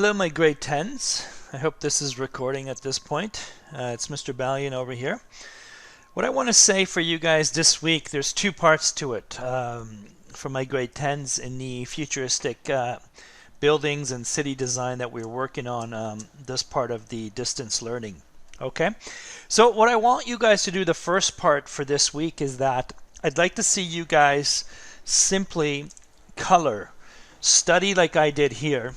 Hello my grade 10s. I hope this is recording at this point. It's Mr. Balian over here. What I want to say for you guys this week, there's two parts to it for my grade 10s in the futuristic buildings and city design that we're working on this part of the distance learning. Okay, so what I want you guys to do the first part for this week is that I'd like to see you guys simply color, study like I did here,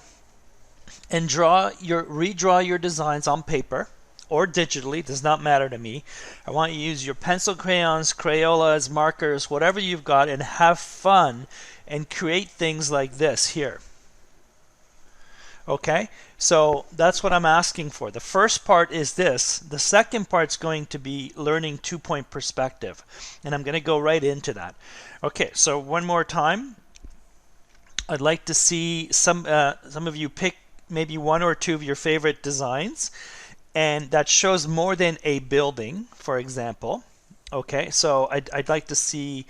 and redraw your designs on paper or digitally, does not matter to me. I want you to use your pencil crayons, Crayolas, markers, whatever you've got, and have fun and create things like this here. Okay, so that's what I'm asking for. The first part is this. The second part's going to be learning 2-point perspective, and I'm going to go right into that. Okay, so one more time. I'd like to see some of you pick maybe one or two of your favorite designs, and that shows more than a building, for example. Okay, so I'd like to see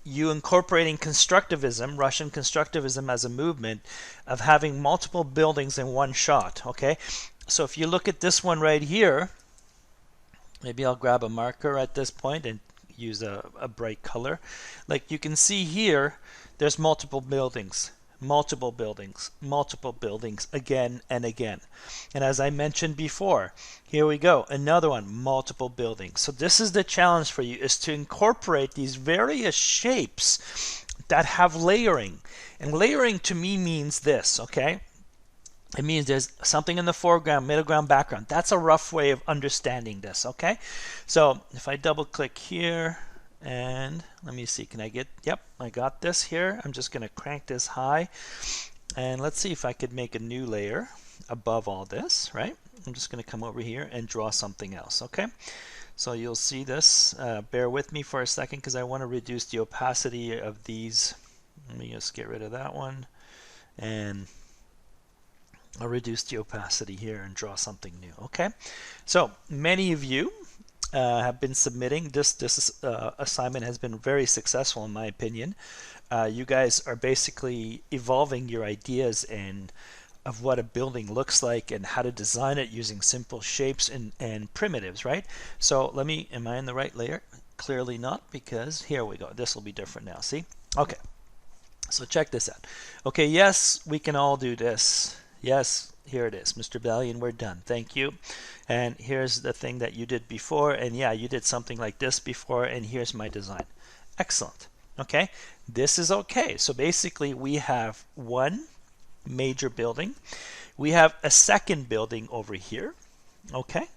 you incorporating constructivism, Russian constructivism, as a movement of having multiple buildings in one shot. Okay, so if you look at this one right here, maybe I'll grab a marker at this point and use a bright color. Like you can see here, there's multiple buildings, again and again. And as I mentioned before, here we go, another one, multiple buildings. So this is the challenge for you, is to incorporate these various shapes that have layering. And layering to me means this, okay? It means there's something in the foreground, middle ground, background. That's a rough way of understanding this, okay? So if I double click here, and let me see, can I get, yep, I got this here. I'm just going to crank this high, and let's see if I could make a new layer above all this, right? I'm just going to come over here and draw something else, okay? So you'll see this. Bear with me for a second because I want to reduce the opacity of these. Let me just get rid of that one, and I'll reduce the opacity here and draw something new, okay? So many of you have been submitting. This assignment has been very successful in my opinion. You guys are basically evolving your ideas of what a building looks like and how to design it using simple shapes and primitives, right? So am I in the right layer? Clearly not, because here we go. This will be different now, see? Okay, so check this out. Okay, yes, we can all do this. Yes, here it is. Mr. Balian, we're done. Thank you. And here's the thing that you did before. And yeah, you did something like this before. And here's my design. Excellent. Okay, this is okay. So basically, we have one major building. We have a second building over here. Okay,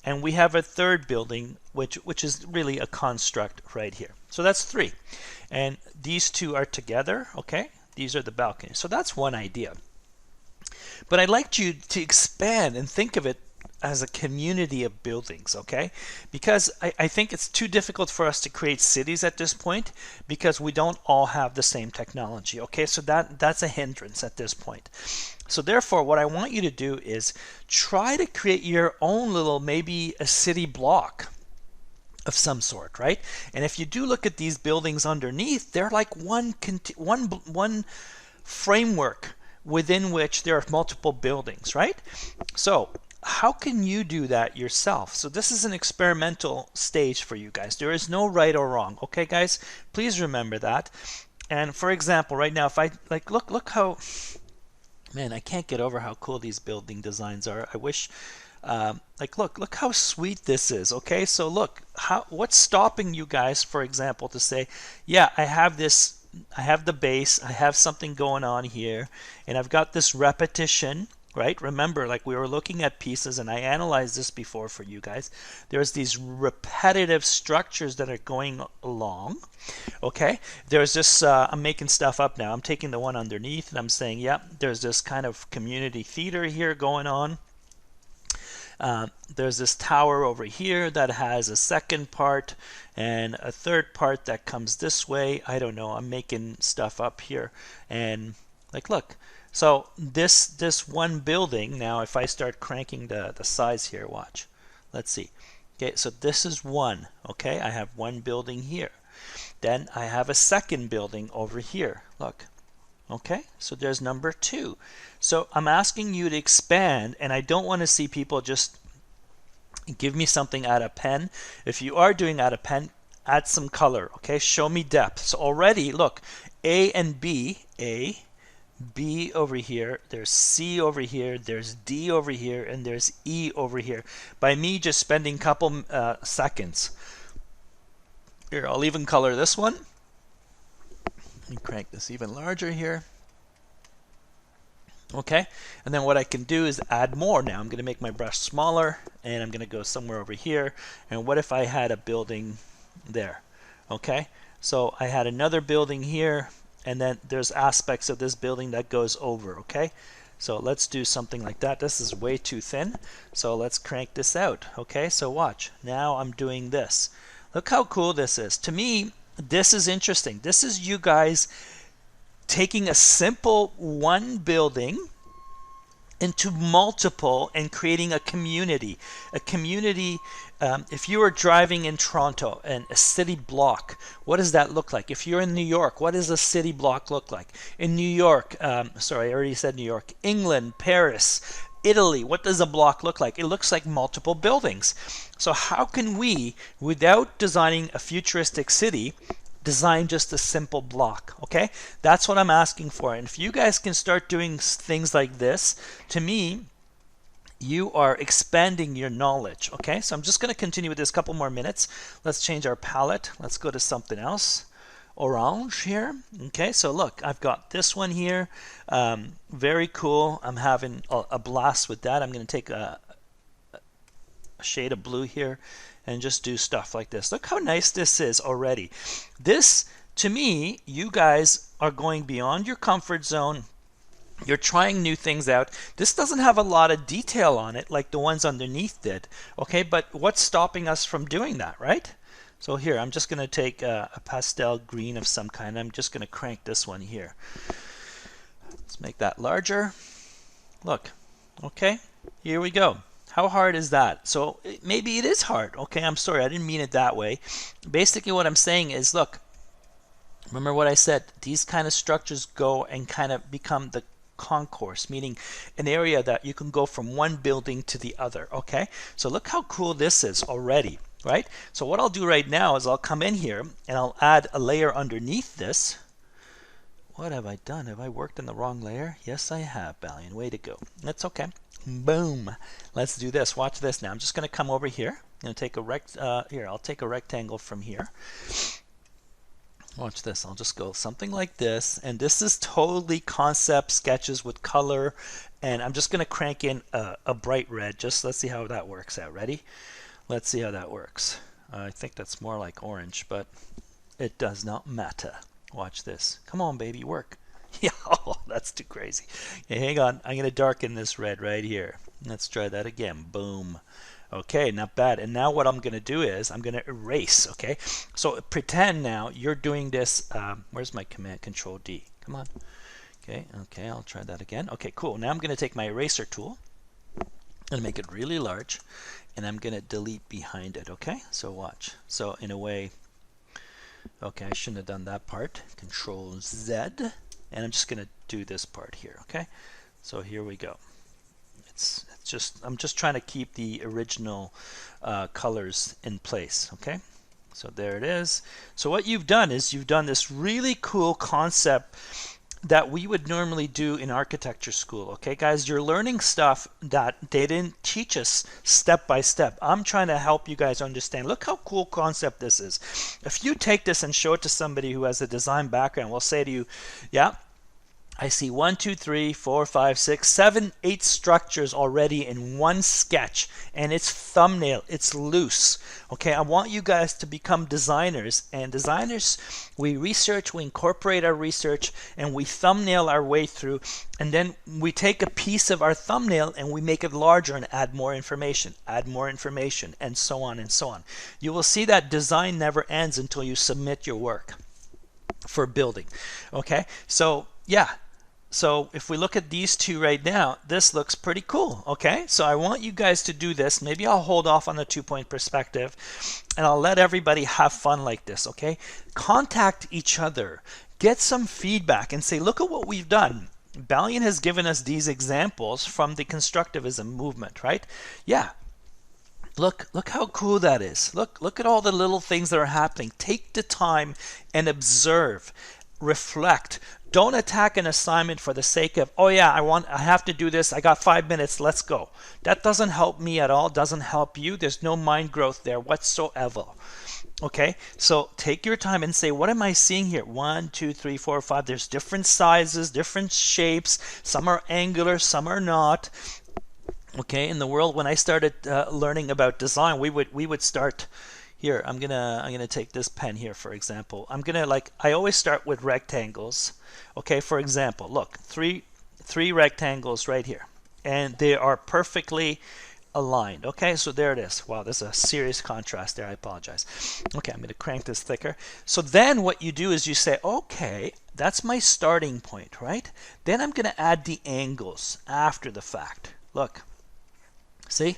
and we have a third building, which is really a construct right here. So that's three. And these two are together. Okay, these are the balconies. So that's one idea. But I'd like you to expand and think of it as a community of buildings, okay? Because I think it's too difficult for us to create cities at this point because we don't all have the same technology, okay? So that's a hindrance at this point. So therefore, what I want you to do is try to create your own little, maybe a city block of some sort, right? And if you do look at these buildings underneath, they're like one framework within which there are multiple buildings, right? So how can you do that yourself? So this is an experimental stage for you guys. There is no right or wrong, okay guys? Please remember that. And for example, right now, if I look how, man, I can't get over how cool these building designs are. I wish, look how sweet this is, okay? So look, what's stopping you guys, for example, to say, yeah, I have the base, I have something going on here, and I've got this repetition, right? Remember, like we were looking at pieces, and I analyzed this before for you guys. There's these repetitive structures that are going along, okay? There's this, I'm making stuff up now. I'm taking the one underneath, and I'm saying, yeah, there's this kind of community theater here going on. There's this tower over here that has a second part and a third part that comes this way. I don't know, I'm making stuff up here. And like, look, so this one building, now if I start cranking the size here, watch, let's see. Okay, so this is one, okay? I have one building here. Then I have a second building over here, look. Okay, so there's number 2. So I'm asking you to expand, and I don't want to see people just give me something out of pen. If you are doing out of pen, add some color, okay? Show me depth. So already, look, A and B, A, B over here, there's C over here, there's D over here, and there's E over here. By me just spending a couple seconds. Here, I'll even color this one. Let me crank this even larger here. Okay, and then what I can do is add more. Now I'm going to make my brush smaller, and I'm going to go somewhere over here. And what if I had a building there? Okay, so I had another building here, and then there's aspects of this building that goes over. Okay, so let's do something like that. This is way too thin, so let's crank this out. Okay, so watch. Now I'm doing this. Look how cool this is. To me, this is interesting. This is you guys taking a simple one building into multiple and creating a community. A community, if you are driving in Toronto and a city block, what does that look like? If you're in New York, what does a city block look like? In New York, sorry, I already said New York, England, Paris, Italy, what does a block look like? It looks like multiple buildings. So how can we, without designing a futuristic city, design just a simple block? Okay, that's what I'm asking for. And if you guys can start doing things like this, to me, you are expanding your knowledge. Okay, so I'm just going to continue with this couple more minutes. Let's change our palette. Let's go to something else. Orange here. Okay, so look, I've got this one here. Very cool. I'm having a blast with that. I'm going to take a shade of blue here and just do stuff like this. Look how nice this is already. This, to me, you guys are going beyond your comfort zone. You're trying new things out. This doesn't have a lot of detail on it like the ones underneath did. Okay, but what's stopping us from doing that, right? So here, I'm just going to take a pastel green of some kind. I'm just going to crank this one here. Let's make that larger. Look, okay, here we go. How hard is that? So maybe it is hard. Okay, I'm sorry, I didn't mean it that way. Basically what I'm saying is, look, remember what I said, these kind of structures go and kind of become the concourse, meaning an area that you can go from one building to the other. Okay, so look how cool this is already, right? So what I'll do right now is I'll come in here and I'll add a layer underneath this. What have I done? Have I worked in the wrong layer? Yes, I have, Balian. Way to go. That's okay. Boom. Let's do this. Watch this now. I'm just going to come over here. I'm going to take a here, I'll take a rectangle from here. Watch this. I'll just go something like this. And this is totally concept sketches with color. And I'm just going to crank in a bright red. Just let's see how that works out. Ready? Let's see how that works. I think that's more like orange, but it does not matter. Watch this. Come on, baby, work. Yeah, oh, that's too crazy. Hey, hang on. I'm going to darken this red right here. Let's try that again. Boom. Okay, not bad. And now what I'm going to do is I'm going to erase. Okay, so pretend now you're doing this. Where's my command? Control D. Come on. Okay, I'll try that again. Okay, cool. Now I'm going to take my eraser tool and make it really large, and I'm going to delete behind it. Okay, so watch. So in a way, okay, I shouldn't have done that part. Control Z. And I'm just going to do this part here, okay? So here we go. It's just, I'm just trying to keep the original colors in place, okay? So there it is. So what you've done is you've done this really cool concept that we would normally do in architecture school. Okay, guys, you're learning stuff that they didn't teach us step by step. I'm trying to help you guys understand. Look how cool concept this is. If you take this and show it to somebody who has a design background, we'll say to you, yeah, I see 1, 2, 3, 4, 5, 6, 7, 8 structures already in one sketch, and it's thumbnail, it's loose. Okay, I want you guys to become designers, and designers, we research, we incorporate our research, and we thumbnail our way through, and then we take a piece of our thumbnail and we make it larger and add more information, and so on and so on. You will see that design never ends until you submit your work for building. Okay, so yeah. So if we look at these two right now, this looks pretty cool, okay? So I want you guys to do this. Maybe I'll hold off on the 2-point perspective and I'll let everybody have fun like this, okay? Contact each other, get some feedback and say, look at what we've done. Balian has given us these examples from the constructivism movement, right? Yeah. Look how cool that is. Look at all the little things that are happening. Take the time and observe, reflect. Don't attack an assignment for the sake of, oh yeah, I have to do this. I got 5 minutes. Let's go. That doesn't help me at all. Doesn't help you. There's no mind growth there whatsoever. Okay, so take your time and say, what am I seeing here? 1, 2, 3, 4, 5. There's different sizes, different shapes. Some are angular, some are not. Okay, in the world when I started learning about design, we would start here. I'm gonna take this pen here, for example. I always start with rectangles. Okay, for example, look, three rectangles right here, and they are perfectly aligned. Okay, so there it is. Wow, there's a serious contrast there. I apologize. Okay, I'm going to crank this thicker. So then what you do is you say, okay, that's my starting point, right? Then I'm going to add the angles after the fact. Look, see,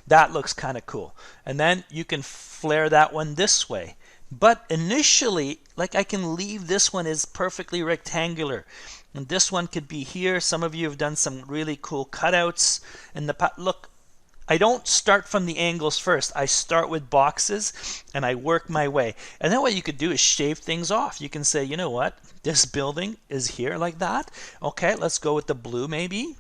that looks kind of cool. And then you can flare that one this way. But initially, like, I can leave this one as perfectly rectangular. And this one could be here. Some of you have done some really cool cutouts in the past. Look, I don't start from the angles first. I start with boxes and I work my way. And then what you could do is shave things off. You can say, you know what? This building is here like that. Okay, let's go with the blue maybe.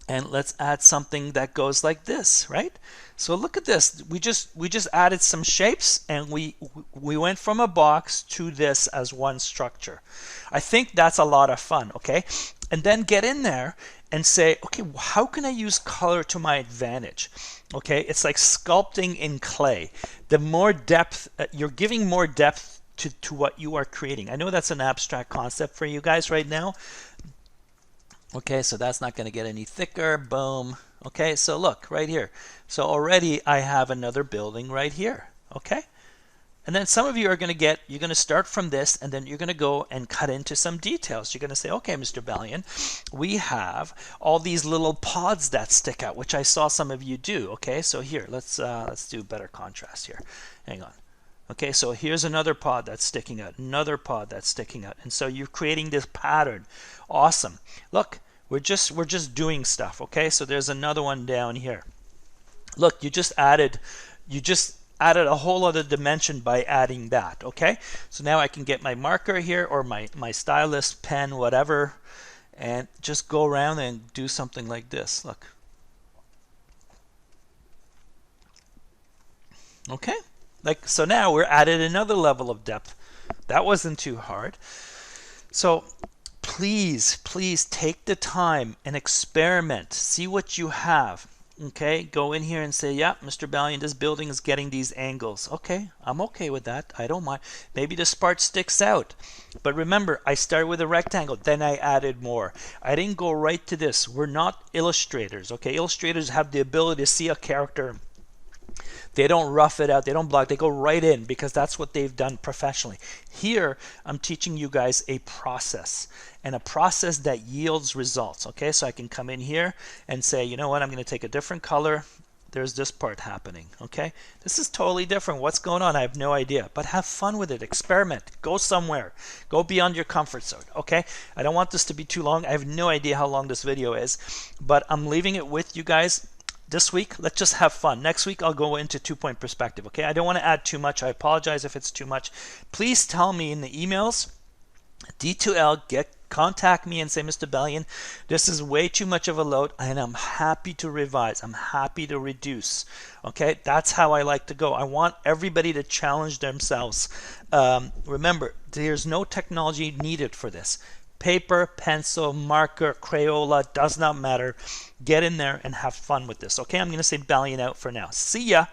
And let's add something that goes like this, right? So look at this. We just added some shapes and we went from a box to this as one structure. I think that's a lot of fun, okay? And then get in there and say, okay, how can I use color to my advantage? Okay, it's like sculpting in clay. The more depth, you're giving more depth to what you are creating. I know that's an abstract concept for you guys right now. Okay, so that's not going to get any thicker. Boom. Okay, so look right here. So already I have another building right here. Okay. And then some of you are going to you're going to start from this and then you're going to go and cut into some details. You're going to say, okay, Mr. Balian, we have all these little pods that stick out, which I saw some of you do. Okay, so here, let's do better contrast here. Hang on. Okay, so here's another pod that's sticking out, another pod that's sticking out. And so you're creating this pattern. Awesome. Look, we're just doing stuff. Okay, so there's another one down here. Look, you just added a whole other dimension by adding that. Okay, so now I can get my marker here or my stylus, pen, whatever, and just go around and do something like this. Look. Okay, like, so now we're added another level of depth. That wasn't too hard. So please take the time and experiment, see what you have. Okay, go in here and say, yeah, Mr. Balian, this building is getting these angles. Okay, I'm okay with that. I don't mind. Maybe this part sticks out. But remember, I started with a rectangle, then I added more. I didn't go right to this. We're not illustrators. Okay, illustrators have the ability to see a character. They don't rough it out. They don't block. They go right in because that's what they've done professionally. Here, I'm teaching you guys a process, and a process that yields results. Okay, so I can come in here and say, you know what, I'm going to take a different color. There's this part happening. Okay, this is totally different. What's going on? I have no idea. But have fun with it. Experiment. Go somewhere. Go beyond your comfort zone. Okay, I don't want this to be too long. I have no idea how long this video is, but I'm leaving it with you guys. This week, let's just have fun. Next week, I'll go into 2-point perspective, okay? I don't want to add too much. I apologize if it's too much. Please tell me in the emails, D2L, contact me and say, Mr. Balian, this is way too much of a load, and I'm happy to revise. I'm happy to reduce, okay? That's how I like to go. I want everybody to challenge themselves. Remember, there's no technology needed for this. Paper, pencil, marker, Crayola, does not matter. Get in there and have fun with this. Okay, I'm going to say Balian out for now. See ya.